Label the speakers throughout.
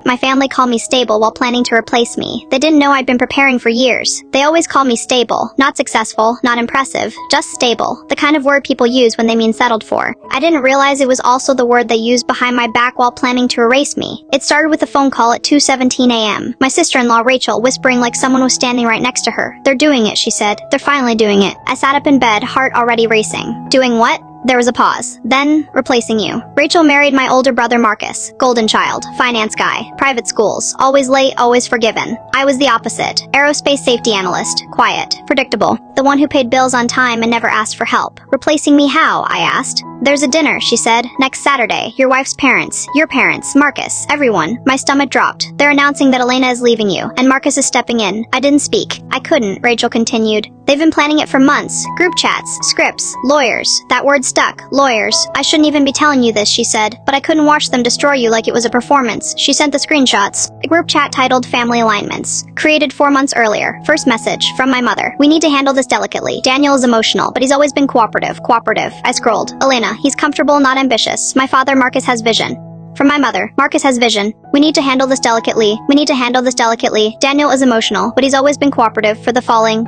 Speaker 1: My family called me stable while planning to replace me. They didn't know I'd been preparing for years. They always call me stable. Not successful, not impressive, just stable. The kind of word people use when they mean settled for. I didn't realize it was also the word they used behind my back while planning to erase me. It started with a phone call at 2:17 a.m. My sister-in-law Rachel whispering like someone was standing right next to her. "They're doing it," she said. "They're finally doing it." I sat up in bed, heart already racing. Doing what? There was a pause. Then, replacing you. Rachel married my older brother Marcus. Golden child. Finance guy. Private schools. Always late, always forgiven. I was the opposite. Aerospace safety analyst. Quiet. Predictable. The one who paid bills on time and never asked for help. Replacing me how? I asked. "There's a dinner," she said. "Next Saturday. Your wife's parents. Your parents. Marcus. Everyone." My stomach dropped. "They're announcing that Elena is leaving you, and Marcus is stepping in." I didn't speak. I couldn't, Rachel continued. "They've been planning it for months. Group chats, scripts, lawyers." That word stuck. Lawyers. "I shouldn't even be telling you this," she said, "but I couldn't watch them destroy you like it was a performance." She sent the screenshots. A group chat titled Family Alignments. Created 4 months earlier. First message, from my mother. "We need to handle this delicately. Daniel is emotional, but he's always been cooperative. Cooperative." I scrolled. "Elena, he's comfortable, not ambitious. My father, Marcus, has vision." From my mother, "Marcus has vision. We need to handle this delicately. We need to handle this delicately. Daniel is emotional, but he's always been cooperative." For the falling.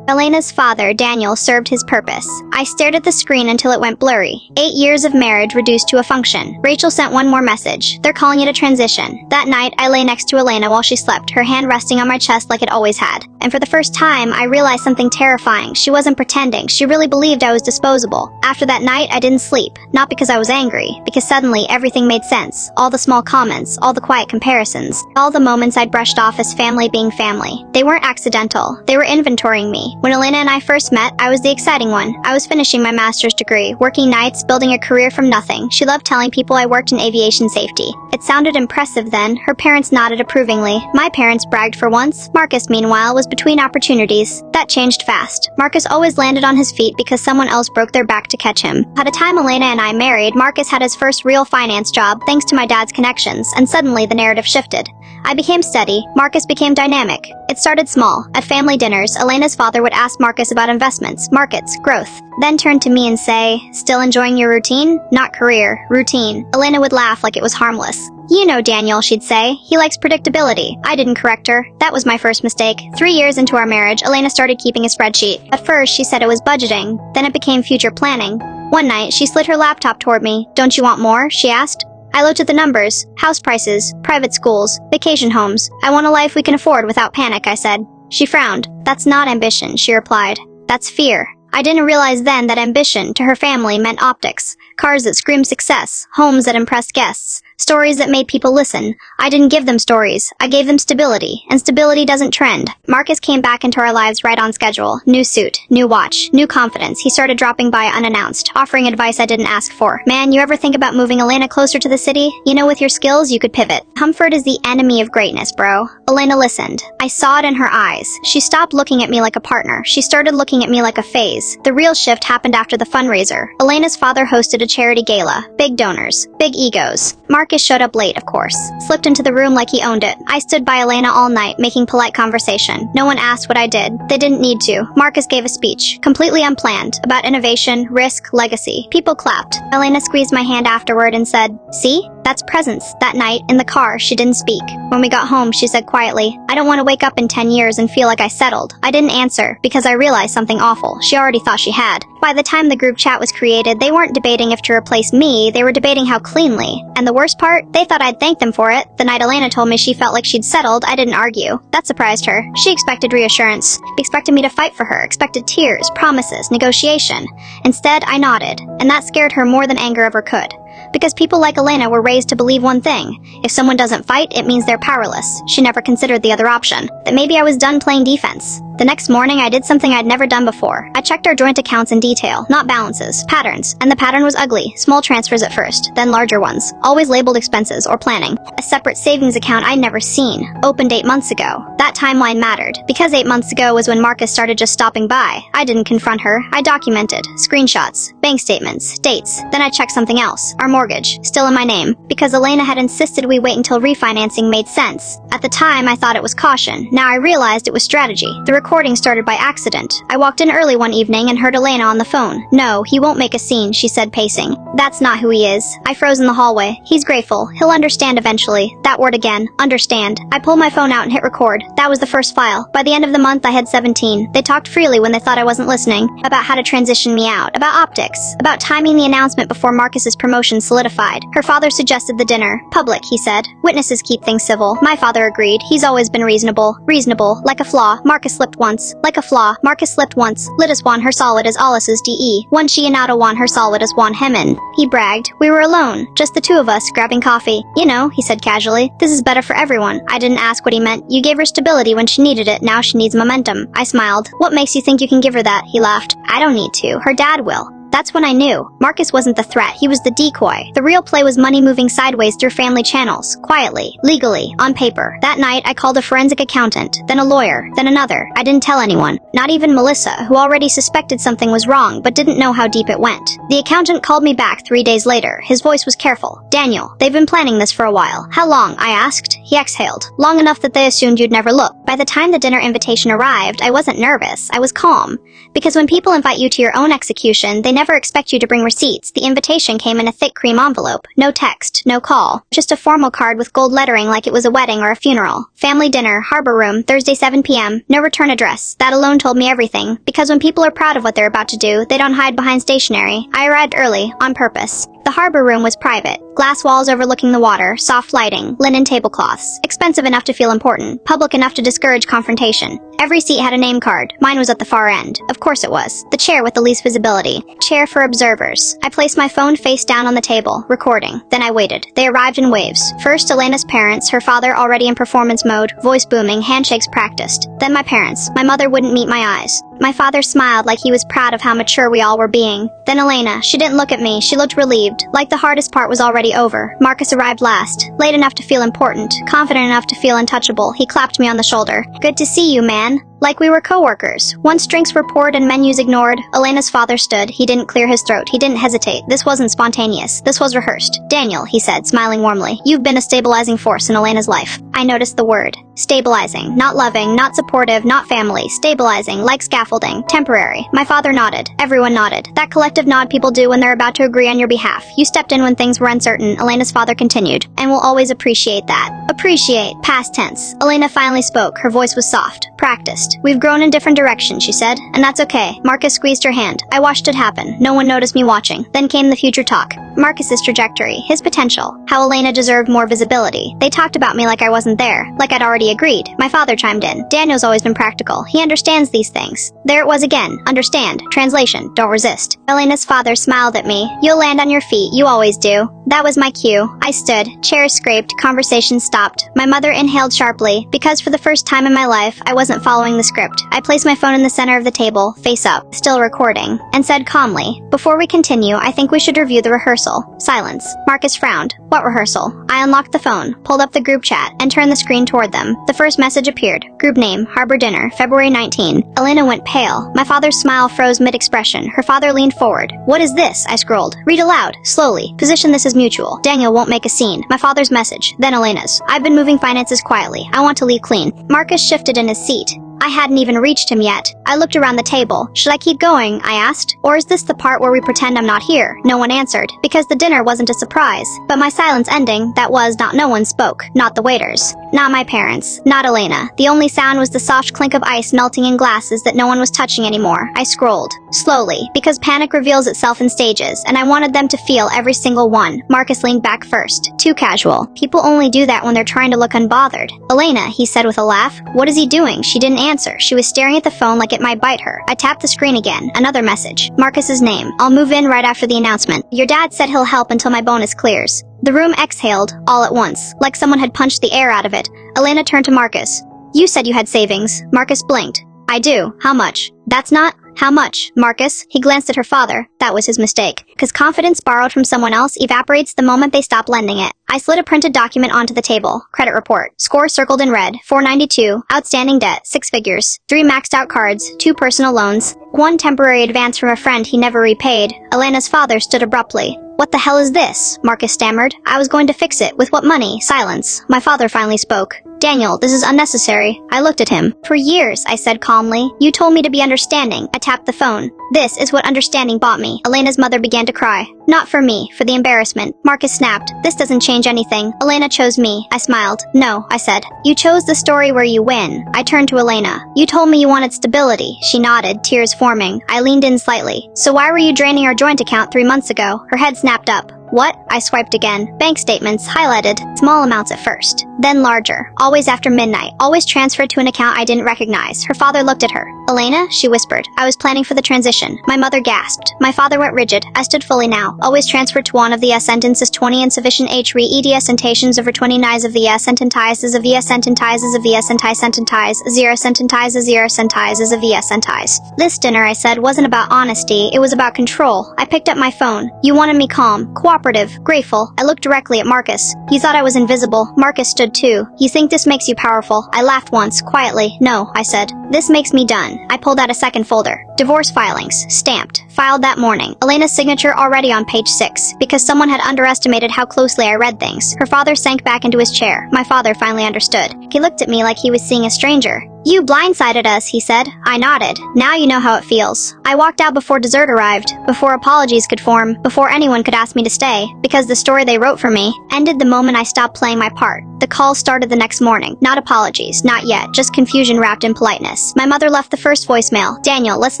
Speaker 1: Elena's father, Daniel, served his purpose. I stared at the screen until it went blurry. 8 years of marriage reduced to a function. Rachel sent one more message. "They're calling it a transition." That night, I lay next to Elena while she slept, her hand resting on my chest like it always had. And for the first time, I realized something terrifying. She wasn't pretending. She really believed I was disposable. After that night, I didn't sleep. Not because I was angry, because suddenly everything made sense. All the small comments, all the quiet comparisons, all the moments I'd brushed off as family being family. They weren't accidental. They were inventorying me. When Elena and I first met, I was the exciting one. I was finishing my master's degree, working nights, building a career from nothing. She loved telling people I worked in aviation safety. It sounded impressive then. Her parents nodded approvingly. My parents bragged for once. Marcus, meanwhile, was between opportunities. That changed fast. Marcus always landed on his feet because someone else broke their back to catch him. By the time Elena and I married, Marcus had his first real finance job thanks to my dad's connections, and suddenly the narrative shifted. I became steady. Marcus became dynamic. It started small. At family dinners, Elena's father would ask Marcus about investments, markets, growth, then turn to me and say, "Still enjoying your routine?" Not career, routine. Elena would laugh like it was harmless. "You know Daniel," she'd say. "He likes predictability." I didn't correct her. That was my first mistake. 3 years into our marriage, Elena started keeping a spreadsheet. At first, she said it was budgeting. Then it became future planning. One night, she slid her laptop toward me. "Don't you want more?" she asked. I looked at the numbers. House prices, private schools, vacation homes. "I want a life we can afford without panic," I said. She frowned. "That's not ambition," she replied. "That's fear." I didn't realize then that ambition, to her family, meant optics. Cars that screamed success, homes that impressed guests, stories that made people listen. I didn't give them stories. I gave them stability, and stability doesn't trend. Marcus came back into our lives right on schedule. New suit, new watch, new confidence. He started dropping by unannounced, offering advice I didn't ask for. "Man, you ever think about moving Elena closer to the city? You know, with your skills, you could pivot." Comfort is the enemy of greatness, bro. Elena listened. I saw it in her eyes. She stopped looking at me like a partner. She started looking at me like a phase. The real shift happened after the fundraiser. Elena's father hosted a charity gala. Big donors. Big egos. Marcus showed up late, of course. Slipped into the room like he owned it. I stood by Elena all night, making polite conversation. No one asked what I did. They didn't need to. Marcus gave a speech, completely unplanned, about innovation, risk, legacy. People clapped. Elena squeezed my hand afterward and said, "See? That's presence." That night, in the car, she didn't speak. When we got home, she said quietly, "I don't want to wake up in 10 years and feel like I settled." I didn't answer, because I realized something awful. She already thought she had. By the time the group chat was created, they weren't debating if to replace me, they were debating how cleanly. And the worst part, they thought I'd thank them for it. The night Elena told me she felt like she'd settled, I didn't argue. That surprised her. She expected reassurance, expected me to fight for her, expected tears, promises, negotiation. Instead, I nodded, and that scared her more than anger ever could. Because people like Elena were raised to believe one thing. If someone doesn't fight, it means they're powerless. She never considered the other option, that maybe I was done playing defense. The next morning, I did something I'd never done before. I checked our joint accounts in detail, not balances, patterns, and the pattern was ugly. Small transfers at first, then larger ones, always labeled expenses or planning. A separate savings account I'd never seen, opened 8 months ago. That timeline mattered, because 8 months ago was when Marcus started just stopping by. I didn't confront her. I documented. Screenshots, bank statements, dates. Then I checked something else. Our mortgage, still in my name, because Elena had insisted we wait until refinancing made sense. At the time, I thought it was caution. Now I realized it was strategy. The recording started by accident. I walked in early one evening and heard Elena on the phone. No, he won't make a scene, she said, pacing. That's not who he is. I froze in the hallway. He's grateful. He'll understand eventually. That word again. Understand. I pulled my phone out and hit record. That was the first file. By the end of the month, I had 17. They talked freely when they thought I wasn't listening. About how to transition me out. About optics. About timing the announcement before Marcus's promotion solidified. Her father suggested the dinner. Public, he said. Witnesses keep things civil. My father agreed. He's always been reasonable. Reasonable. Like a flaw. Marcus slipped once. Like a flaw. Marcus slipped once. Litis wan her solid as Alice's de. One she and Ada wan her solid as wan hemin. He bragged. We were alone. Just the two of us, grabbing coffee. You know, he said casually. This is better for everyone. I didn't ask what he meant. You gave her stability when she needed it. Now she needs momentum. I smiled. What makes you think you can give her that? He laughed. I don't need to. Her dad will. That's when I knew. Marcus wasn't the threat, he was the decoy. The real play was money moving sideways through family channels, quietly, legally, on paper. That night, I called a forensic accountant, then a lawyer, then another. I didn't tell anyone, not even Melissa, who already suspected something was wrong but didn't know how deep it went. The accountant called me back 3 days later. His voice was careful. Daniel, they've been planning this for a while. How long? I asked. He exhaled. Long enough that they assumed you'd never look. By the time the dinner invitation arrived, I wasn't nervous. I was calm. Because when people invite you to your own execution, they never expect you to bring receipts. The invitation came in a thick cream envelope. No text, no call. Just a formal card with gold lettering like it was a wedding or a funeral. Family dinner, harbor room, Thursday 7 p.m. No return address. That alone told me everything. Because when people are proud of what they're about to do, they don't hide behind stationery. I arrived early, on purpose. The harbor room was private. Glass walls overlooking the water, soft lighting, linen tablecloths. Expensive enough to feel important, public enough to discourage confrontation. Every seat had a name card. Mine was at the far end. Of course it was. The chair with the least visibility. Chair for observers. I placed my phone face down on the table, recording. Then I waited. They arrived in waves. First, Elena's parents, her father already in performance mode, voice booming, handshakes practiced. Then my parents. My mother wouldn't meet my eyes. My father smiled like he was proud of how mature we all were being. Then Elena. She didn't look at me. She looked relieved. Like the hardest part was already over. Marcus arrived last. Late enough to feel important. Confident enough to feel untouchable. He clapped me on the shoulder. Good to see you, man. Like we were co-workers. Once drinks were poured and menus ignored, Elena's father stood. He didn't clear his throat. He didn't hesitate. This wasn't spontaneous. This was rehearsed. Daniel, he said, smiling warmly. You've been a stabilizing force in Elena's life. I noticed the word. Stabilizing. Not loving, not supportive, not family. Stabilizing, like scaffolding. Temporary. My father nodded. Everyone nodded. That collective nod people do when they're about to agree on your behalf. You stepped in when things were uncertain, Elena's father continued. And we'll always appreciate that. Appreciate. Past tense. Elena finally spoke. Her voice was soft. Practiced. We've grown in different directions, she said. And that's okay. Marcus squeezed her hand. I watched it happen. No one noticed me watching. Then came the future talk. Marcus's trajectory. His potential. How Elena deserved more visibility. They talked about me like I wasn't there. Like I'd already agreed. My father chimed in. Daniel's always been practical. He understands these things. There it was again. Understand. Translation. Don't resist. Elena's father smiled at me. You'll land on your feet. You always do. That was my cue. I stood. Chairs scraped. Conversation stopped. My mother inhaled sharply. Because for the first time in my life, I wasn't following the script. I placed my phone in the center of the table, face up, still recording, and said calmly, before we continue, I think we should review the rehearsal. Silence. Marcus frowned. What rehearsal? I unlocked the phone, pulled up the group chat, and turned the screen toward them. The first message appeared. Group name, Harbor Dinner, February 19. Elena went pale. My father's smile froze mid-expression. Her father leaned forward. What is this? I scrolled. Read aloud, slowly. Position this as mutual. Daniel won't make a scene. My father's message, then Elena's. I've been moving finances quietly. I want to leave clean. Marcus shifted in his seat. I hadn't even reached him yet. I looked around the table. Should I keep going? I asked. Or is this the part where we pretend I'm not here? No one answered, because the dinner wasn't a surprise. But my silence ending, that was not no one spoke. Not the waiters. Not my parents. Not Elena. The only sound was the soft clink of ice melting in glasses that no one was touching anymore. I scrolled. Slowly, because panic reveals itself in stages, and I wanted them to feel every single one. Marcus leaned back first. Too casual. People only do that when they're trying to look unbothered. Elena, he said with a laugh. What is he doing? She didn't answer. She was staring at the phone like it might bite her. I tapped the screen again. Another message. Marcus's name. I'll move in right after the announcement. Your dad said he'll help until my bonus clears. The room exhaled, all at once, like someone had punched the air out of it. Elena turned to Marcus. You said you had savings. Marcus blinked. I do. How much? That's not... How much? Marcus? He glanced at her father. That was his mistake. Because confidence borrowed from someone else evaporates the moment they stop lending it. I slid a printed document onto the table. Credit report. Score circled in red. 492. Outstanding debt. 6 figures. 3 maxed out cards. 2 personal loans. One temporary advance from a friend he never repaid. Elena's father stood abruptly. "What the hell is this?" Marcus stammered. "I was going to fix it. With what money?" Silence. My father finally spoke. "Daniel, this is unnecessary." I looked at him. "For years," I said calmly. "You told me to be understanding." I tapped the phone. "This is what understanding bought me." Elena's mother began to cry. "Not for me, for the embarrassment." Marcus snapped. "This doesn't change anything. Elena chose me." I smiled. "No," I said. "You chose the story where you win." I turned to Elena. "You told me you wanted stability." She nodded, tears forming. I leaned in slightly. "So why were you draining our joint account 3 months ago?" Her head snapped up. "What?" I swiped again. Bank statements, highlighted. Small amounts at first. Then larger. Always after midnight. Always transferred to an account I didn't recognize. Her father looked at her. "Elena?" she whispered. I was planning for the transition. My mother gasped. My father went rigid. I stood fully now. Always transferred to one of the S sentences 20 insufficient H re EDS centations over 29s of the S sententizes of ES sententizes of ES sententize 0 sententizes 0 sentizes of ES sentize. This dinner, I said, wasn't about honesty. It was about control. I picked up my phone. "You wanted me calm, cooperative, grateful." I looked directly at Marcus. He thought I was invisible. Marcus stood too. "You think this makes you powerful?" I laughed once, quietly. "No," I said. "This makes me done." I pulled out a second folder. Divorce filings. Stamped. Filed that morning. Elena's signature already on page 6. Because someone had underestimated how closely I read things. Her father sank back into his chair. My father finally understood. He looked at me like he was seeing a stranger. "You blindsided us," he said. I nodded. "Now you know how it feels." I walked out before dessert arrived, before apologies could form, before anyone could ask me to stay, because the story they wrote for me ended the moment I stopped playing my part. The call started the next morning. Not apologies, not yet, just confusion wrapped in politeness. My mother left the first voicemail. "Daniel, let's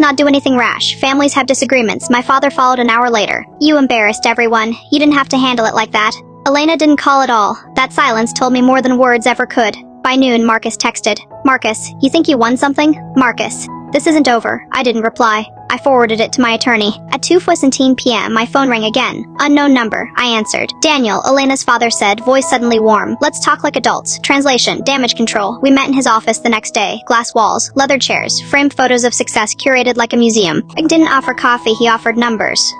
Speaker 1: not do anything rash. Families have disagreements." My father followed an hour later. "You embarrassed everyone. You didn't have to handle it like that." Elena didn't call at all. That silence told me more than words ever could. By noon, Marcus texted. "Marcus, you think you won something?" "Marcus, this isn't over." I didn't reply. I forwarded it to my attorney. At 2:14 p.m., my phone rang again. Unknown number. I answered. "Daniel," Elena's father said, voice suddenly warm. "Let's talk like adults." Translation, damage control. We met in his office the next day. Glass walls, leather chairs, framed photos of success curated like a museum. I didn't offer coffee, he offered numbers.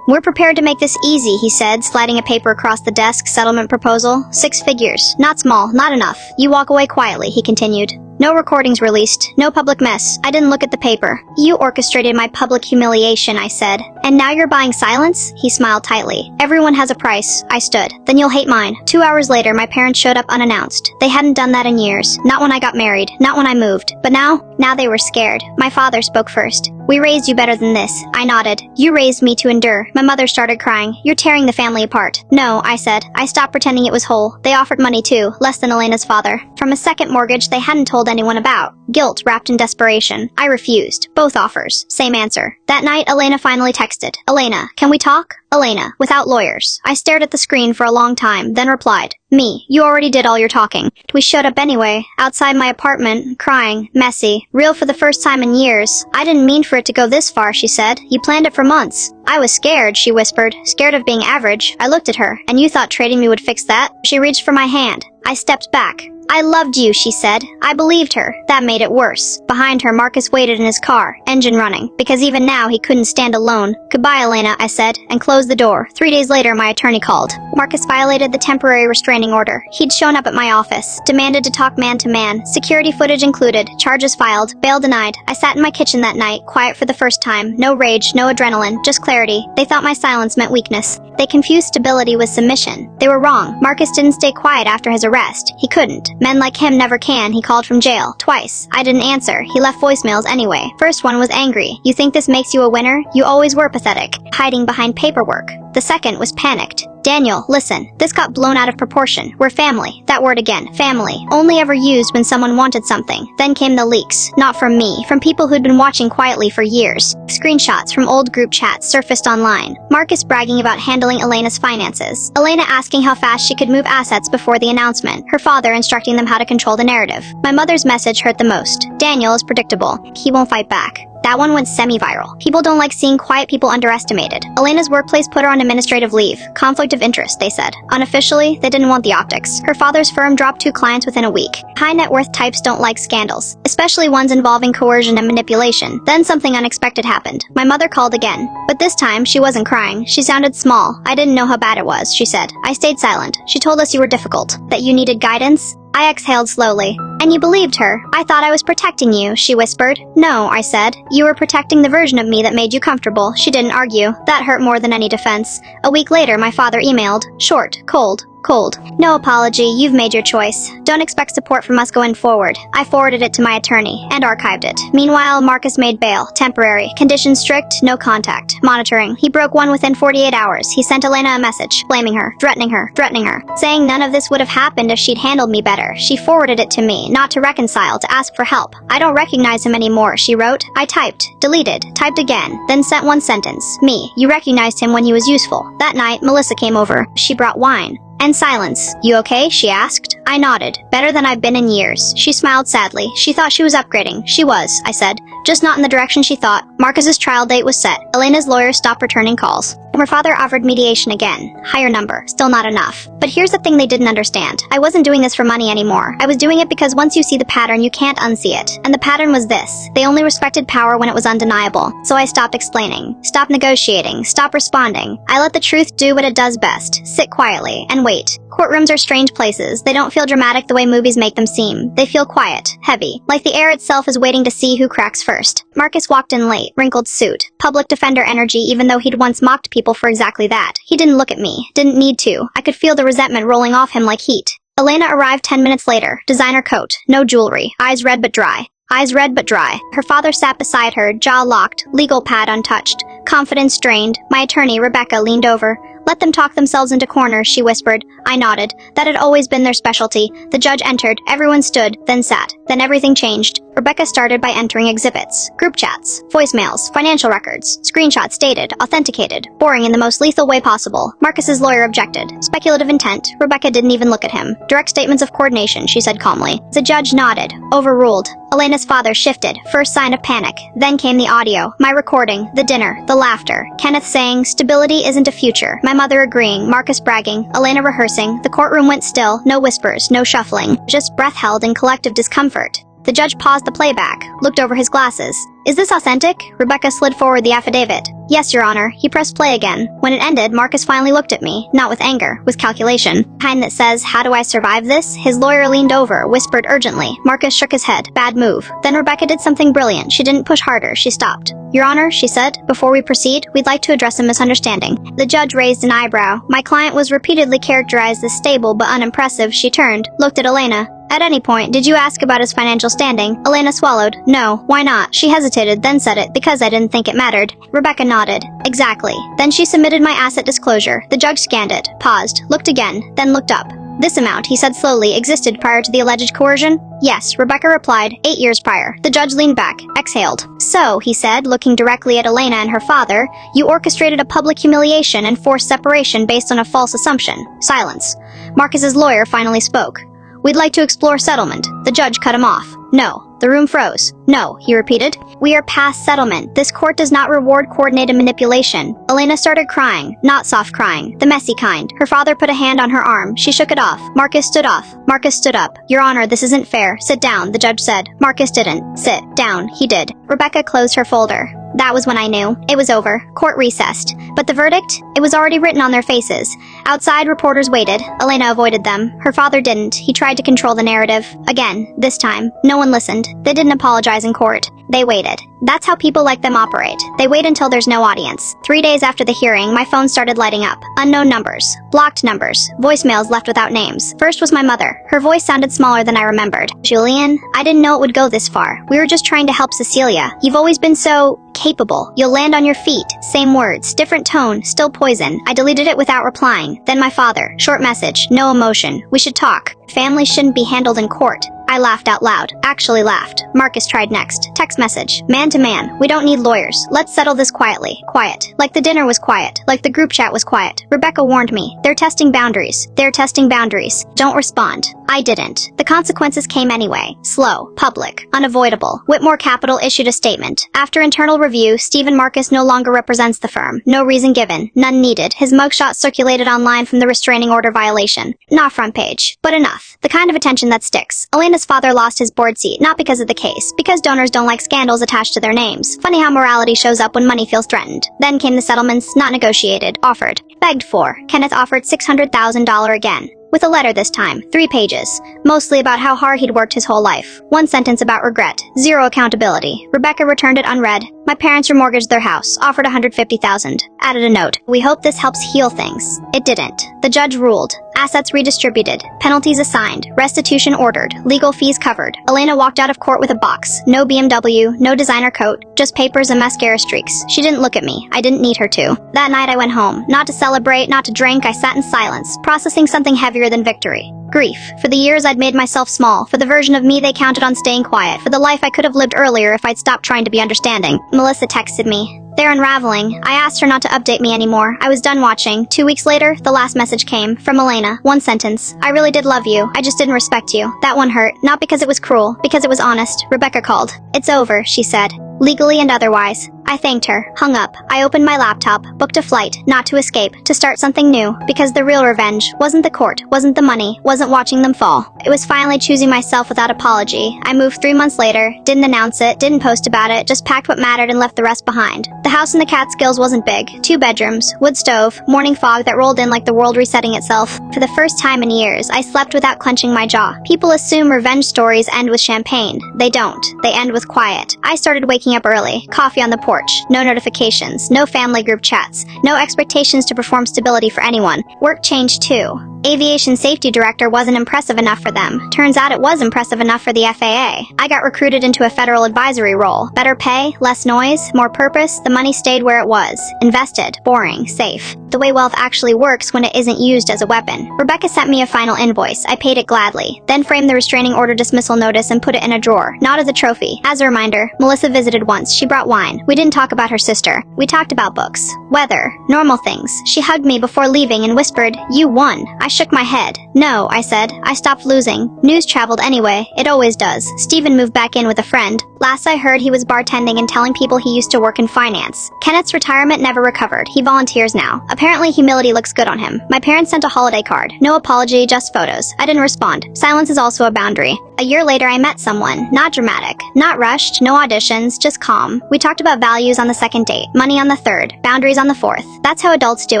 Speaker 1: "We're prepared to make this easy," he said, sliding a paper across the desk. "Settlement proposal. 6 figures. Not small, not enough. You walk away quietly," he continued. "No recordings released. No public mess." I didn't look at the paper. "You orchestrated my public humiliation," I said. "And now you're buying silence?" He smiled tightly. "Everyone has a price." I stood. "Then you'll hate mine." 2 hours later, my parents showed up unannounced. They hadn't done that in years. Not when I got married. Not when I moved. But now they were scared. My father spoke first. "We raised you better than this." I nodded. "You raised me to endure." My mother started crying. "You're tearing the family apart." "No," I said. I stopped pretending it was whole. They offered money too, less than Elena's father. From a second mortgage they hadn't told anyone about. Guilt wrapped in desperation. I refused. Both offers. Same answer. That night, Elena finally texted. "Elena, can we talk?" Elena, without lawyers. I stared at the screen for a long time, then replied. "Me, you already did all your talking." We showed up anyway, outside my apartment, crying, messy, real for the first time in years. "I didn't mean for it to go this far," she said. "You planned it for months." "I was scared," she whispered. "Scared of being average." I looked at her. "And you thought trading me would fix that?" She reached for my hand. I stepped back. "I loved you," she said. I believed her. That made it worse. Behind her, Marcus waited in his car, engine running, because even now he couldn't stand alone. "Goodbye, Elena," I said, and closed the door. 3 days later, my attorney called. Marcus violated the temporary restraining order. He'd shown up at my office, demanded to talk man-to-man, security footage included, charges filed, bail denied. I sat in my kitchen that night, quiet for the first time. No rage, no adrenaline, just clarity. They thought my silence meant weakness. They confused stability with submission. They were wrong. Marcus didn't stay quiet after his arrest. He couldn't. Men like him never can. He called from jail. Twice. I didn't answer. He left voicemails anyway. First one was angry. "You think this makes you a winner? You always were pathetic." Hiding behind paperwork. The second was panicked. "Daniel, listen. This got blown out of proportion. We're family." That word again. Family. Only ever used when someone wanted something. Then came the leaks. Not from me. From people who'd been watching quietly for years. Screenshots from old group chats surfaced online. Marcus bragging about handling Elena's finances. Elena asking how fast she could move assets before the announcement. Her father instructing them how to control the narrative. My mother's message hurt the most. "Daniel is predictable. He won't fight back." That one went semi-viral. People don't like seeing quiet people underestimated. Elena's workplace put her on administrative leave. Conflict of interest, they said. Unofficially, they didn't want the optics. Her father's firm dropped 2 clients within a week. High net worth types don't like scandals, especially ones involving coercion and manipulation. Then something unexpected happened. My mother called again. But this time, she wasn't crying. She sounded small. "I didn't know how bad it was," she said. I stayed silent. "She told us you were difficult. That you needed guidance." I exhaled slowly. And you believed her. I thought I was protecting you, she whispered. No, I said. You were protecting the version of me that made you comfortable. She didn't argue. That hurt more than any defense. A week later, my father emailed. Short, cold. Cold. No apology, you've made your choice. Don't expect support from us going forward. I forwarded it to my attorney, and archived it. Meanwhile, Marcus made bail. Temporary. Conditions strict, no contact. Monitoring. He broke one within 48 hours. He sent Elena a message, blaming her, threatening her, saying none of this would have happened if she'd handled me better. She forwarded it to me, not to reconcile, to ask for help. I don't recognize him anymore, she wrote. I typed, deleted, typed again, then sent one sentence. Me, you recognized him when he was useful. That night, Melissa came over. She brought wine. And silence. You okay? She asked. I nodded. Better than I've been in years. She smiled sadly. She thought she was upgrading. She was, I said. Just not in the direction she thought. Marcus's trial date was set. Elena's lawyer stopped returning calls. Her father offered mediation again. Higher number. Still not enough. But here's the thing they didn't understand. I wasn't doing this for money anymore. I was doing it because once you see the pattern, you can't unsee it. And the pattern was this. They only respected power when it was undeniable. So I stopped explaining. Stopped negotiating. Stopped responding. I let the truth do what it does best. Sit quietly and wait. Courtrooms are strange places. They don't feel dramatic the way movies make them seem. They feel quiet, heavy, like the air itself is waiting to see who cracks first. Marcus walked in late, wrinkled suit, public defender energy even though he'd once mocked people for exactly that. He didn't look at me, didn't need to. I could feel the resentment rolling off him like heat. Elena arrived 10 minutes later, designer coat, no jewelry, eyes red but dry. Eyes red but dry. Her father sat beside her, jaw locked, legal pad untouched. Confidence drained. My attorney, Rebecca, leaned over. Let them talk themselves into corners, she whispered. I nodded. That had always been their specialty. The judge entered. Everyone stood, then sat. Then everything changed. Rebecca started by entering exhibits. Group chats, voicemails, financial records, screenshots dated, authenticated, boring in the most lethal way possible. Marcus's lawyer objected. Speculative intent. Rebecca didn't even look at him. Direct statements of coordination, she said calmly. The judge nodded. Overruled. Elena's father shifted. First sign of panic. Then came the audio. My recording. The dinner. The laughter. Kenneth saying, stability isn't a future. My mother agreeing. Marcus bragging. Elena rehearsing. The courtroom went still. No whispers. No shuffling. Just breath held in collective discomfort. The judge paused the playback. Looked over his glasses. Is this authentic? Rebecca slid forward the affidavit. Yes, Your Honor. He pressed play again. When it ended, Marcus finally looked at me. Not with anger. With calculation. Kind that says, how do I survive this? His lawyer leaned over, whispered urgently. Marcus shook his head. Bad move. Then Rebecca did something brilliant. She didn't push harder. She stopped. Your Honor, she said, before we proceed, we'd like to address a misunderstanding. The judge raised an eyebrow. My client was repeatedly characterized as stable but unimpressive. She turned, looked at Elena. At any point, did you ask about his financial standing? Elena swallowed. No. Why not? She hesitated, then said it, because I didn't think it mattered. Rebecca nodded. Exactly. Then she submitted my asset disclosure. The judge scanned it, paused, looked again, then looked up. This amount, he said slowly, existed prior to the alleged coercion? Yes, Rebecca replied, 8 years prior. The judge leaned back, exhaled. So, he said, looking directly at Elena and her father, you orchestrated a public humiliation and forced separation based on a false assumption. Silence. Marcus's lawyer finally spoke. We'd like to explore settlement. The judge cut him off. No. The room froze. No, he repeated. We are past settlement. This court does not reward coordinated manipulation. Elena started crying. Not soft crying. The messy kind. Her father put a hand on her arm. She shook it off. Marcus stood off. Marcus stood up. Your Honor, this isn't fair. Sit down, the judge said. Marcus didn't. Sit down. He did. Rebecca closed her folder. That was when I knew. It was over. Court recessed. But the verdict? It was already written on their faces. Outside, reporters waited. Elena avoided them. Her father didn't. He tried to control the narrative. Again, this time. No one listened. They didn't apologize in court. They waited. That's how people like them operate. They wait until there's no audience. 3 days after the hearing, my phone started lighting up. Unknown numbers. Blocked numbers. Voicemails left without names. First was my mother. Her voice sounded smaller than I remembered. Julian, I didn't know it would go this far. We were just trying to help Cecilia. You've always been so capable. You'll land on your feet. Same words. Different tone. Still poison. I deleted it without replying. Then my father. Short message. No emotion. We should talk. Families shouldn't be handled in court. I laughed out loud. Actually laughed. Marcus tried next. Text message. Man to man. We don't need lawyers. Let's settle this quietly. Quiet. Like the dinner was quiet. Like the group chat was quiet. Rebecca warned me. They're testing boundaries. They're testing boundaries. Don't respond. I didn't. The consequences came anyway. Slow. Public. Unavoidable. Whitmore Capital issued a statement. After internal review, Stephen Marcus no longer represents the firm. No reason given. None needed. His mugshot circulated online from the restraining order violation. Not front page. But enough. The kind of attention that sticks. Elena's father lost his board seat, not because of the case, because donors don't like scandals attached to their names. Funny how morality shows up when money feels threatened. Then came the settlements, not negotiated, offered. Begged for. Kenneth offered $600,000 again. With a letter this time, 3 pages. Mostly about how hard he'd worked his whole life. 1 sentence about regret. 0 accountability. Rebecca returned it unread. My parents remortgaged their house, offered $150,000. Added a note. We hope this helps heal things. It didn't. The judge ruled. Assets redistributed. Penalties assigned. Restitution ordered. Legal fees covered. Elena walked out of court with a box. No BMW, no designer coat, just papers and mascara streaks. She didn't look at me. I didn't need her to. That night I went home. Not to celebrate, not to drink, I sat in silence, processing something heavier than victory. Grief. For the years I'd made myself small, for the version of me they counted on staying quiet, for the life I could have lived earlier if I'd stopped trying to be understanding. Melissa texted me. They're unraveling. I asked her not to update me anymore. I was done watching. 2 weeks later, the last message came, from Elena. 1 sentence. I really did love you. I just didn't respect you. That one hurt. Not because it was cruel, because it was honest. Rebecca called. It's over, she said. Legally and otherwise. I thanked her, hung up. I opened my laptop, booked a flight, not to escape, to start something new, because the real revenge wasn't the court, wasn't the money, wasn't watching them fall. It was finally choosing myself without apology. I moved 3 months later, didn't announce it, didn't post about it, just packed what mattered and left the rest behind. The house in the Catskills wasn't big. 2 bedrooms, wood stove, morning fog that rolled in like the world resetting itself. For the first time in years, I slept without clenching my jaw. People assume revenge stories end with champagne. They don't. They end with quiet. I started waking up early, coffee on the porch, no notifications, no family group chats, no expectations to perform stability for anyone. Work changed too. Aviation safety director wasn't impressive enough for them. Turns out it was impressive enough for the FAA. I got recruited into a federal advisory role. Better pay, less noise, more purpose, the money stayed where it was. Invested, boring, safe. The way wealth actually works when it isn't used as a weapon. Rebecca sent me a final invoice. I paid it gladly. Then framed the restraining order dismissal notice and put it in a drawer, not as a trophy. As a reminder, Melissa visited once. She brought wine. We didn't talk about her sister. We talked about books, weather, normal things. She hugged me before leaving and whispered, "You won." I shook my head. "No," I said. I stopped losing. News traveled anyway. It always does. Stephen moved back in with a friend. Last I heard, he was bartending and telling people he used to work in finance. Kenneth's retirement never recovered. He volunteers now. Apparently humility looks good on him. My parents sent a holiday card. No apology, just photos. I didn't respond. Silence is also a boundary. A year later, I met someone. Not dramatic. Not rushed. No auditions. Just calm. We talked about values on the 2nd date. Money on the 3rd. Boundaries on the 4th. That's how adults do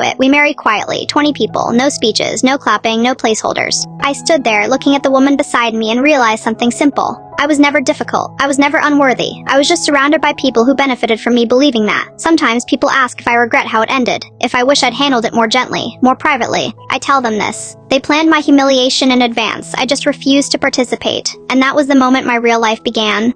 Speaker 1: it. We marry quietly. 20 people. No speeches. No clapping. No placeholders. I stood there, looking at the woman beside me and realized something simple. I was never difficult. I was never unworthy. I was just surrounded by people who benefited from me believing that. Sometimes people ask if I regret how it ended, if I wish I'd handled it more gently, more privately. I tell them this. They planned my humiliation in advance. I just refused to participate. And that was the moment my real life began.